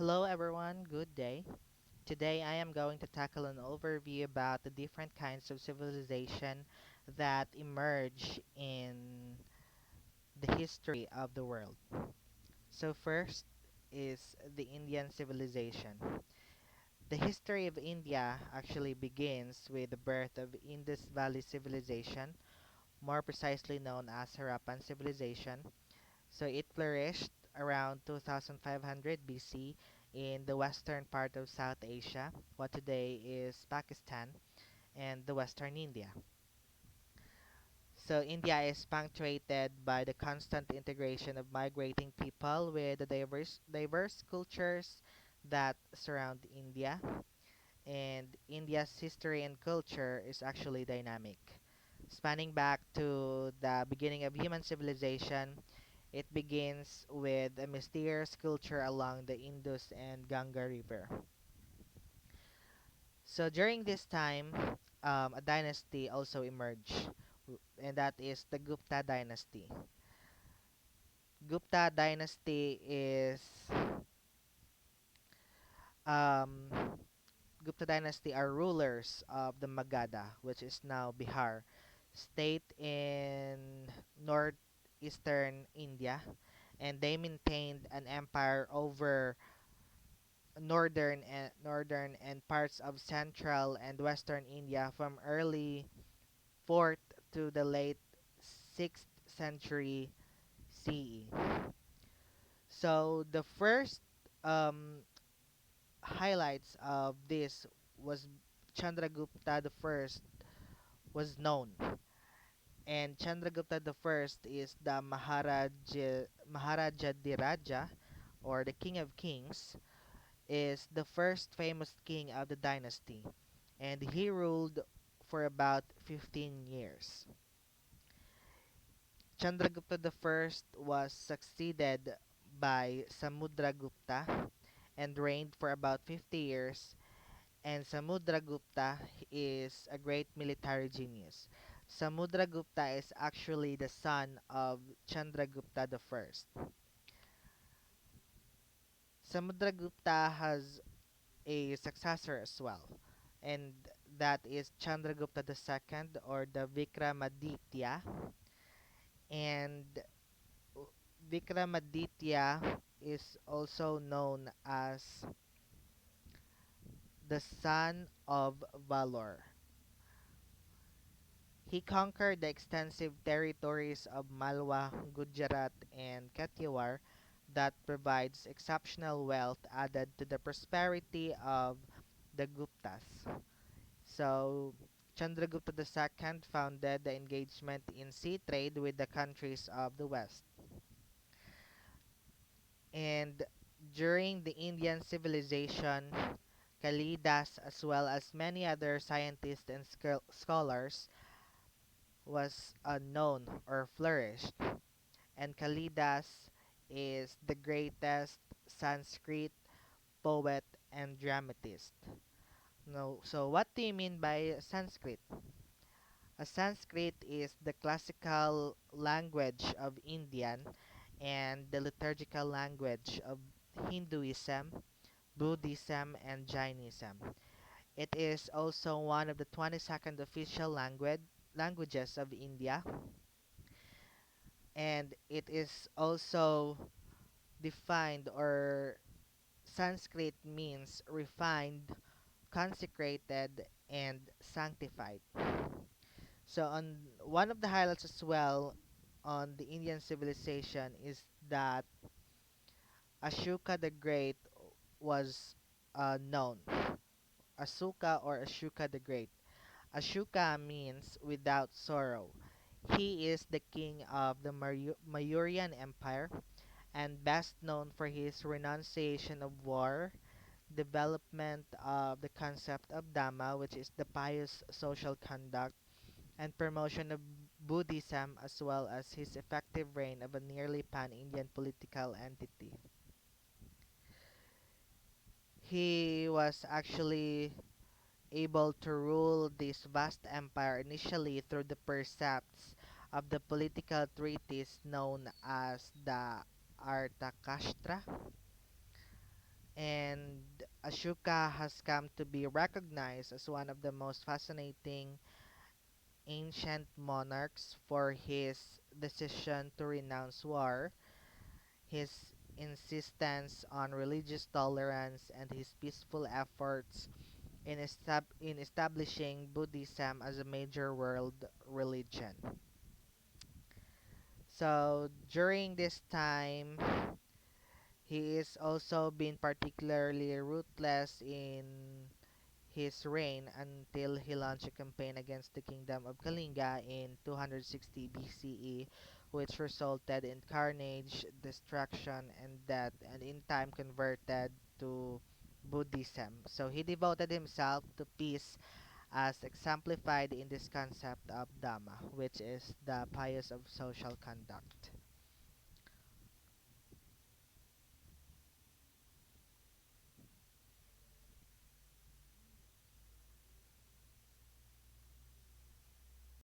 Hello everyone, good day. Today I am going to tackle an overview about the different kinds of civilization that emerge in the history of the world. So first is the Indian civilization. The history of India actually begins with the birth of Indus Valley Civilization, more precisely known as Harappan Civilization. So it flourished around 2500 BC in the western part of South Asia, what today is Pakistan, and the western India. So India is punctuated by the constant integration of migrating people with the diverse cultures that surround India. And India's history and culture is actually dynamic. Spanning back to the beginning of human civilization, it begins with a mysterious culture along the Indus and Ganga River. So during this time, a dynasty also emerged, and that is the Gupta dynasty. Gupta dynasty is um, Gupta dynasty are rulers of the Magadha, which is now Bihar, state in northeastern India, and they maintained an empire over northern and parts of central and western India from early 4th to the late 6th century CE. So the first um, highlights of this was Chandragupta the first was known, and Chandragupta the first is the Maharaja or the King of Kings, is the first famous king of the dynasty, and he ruled for about 15 years. Chandragupta I was succeeded by Samudragupta and reigned for about 50 years, and Samudragupta is a great military genius. Samudragupta is actually the son of Chandragupta I. Samudragupta has a successor as well, and that is Chandragupta II or the Vikramaditya. And Vikramaditya is also known as the son of valor. He conquered the extensive territories of Malwa, Gujarat, and Kathiawar that provides exceptional wealth added to the prosperity of the Guptas. So, Chandragupta II founded the engagement in sea trade with the countries of the West. And during the Indian civilization, Kalidas, as well as many other scientists and scholars, was known or flourished. And Kalidas is the greatest Sanskrit poet and dramatist. No, so what do you mean by Sanskrit? A Sanskrit is the classical language of Indian and the liturgical language of Hinduism, Buddhism, and Jainism. It is also one of the 22nd official languages of India, and it is also defined, or Sanskrit means refined, consecrated, and sanctified. So on one of the highlights as well on the Indian civilization is that Ashoka the Great was known. Asuka or Ashoka the Great. Ashoka means without sorrow. He is the king of the Mauryan Empire and best known for his renunciation of war, development of the concept of Dhamma, which is the pious social conduct, and promotion of Buddhism, as well as his effective reign of a nearly pan-Indian political entity. He was actually able to rule this vast empire initially through the precepts of the political treatise known as the Arthakashtra, And Ashoka has come to be recognized as one of the most fascinating ancient monarchs for his decision to renounce war, his insistence on religious tolerance, and his peaceful efforts in establishing Buddhism as a major world religion. So during this time, he is also been particularly ruthless in his reign until he launched a campaign against the kingdom of Kalinga in 260 BCE, which resulted in carnage, destruction, and death, and in time converted to Buddhism. So he devoted himself to peace as exemplified in this concept of Dhamma, which is the pious of social conduct.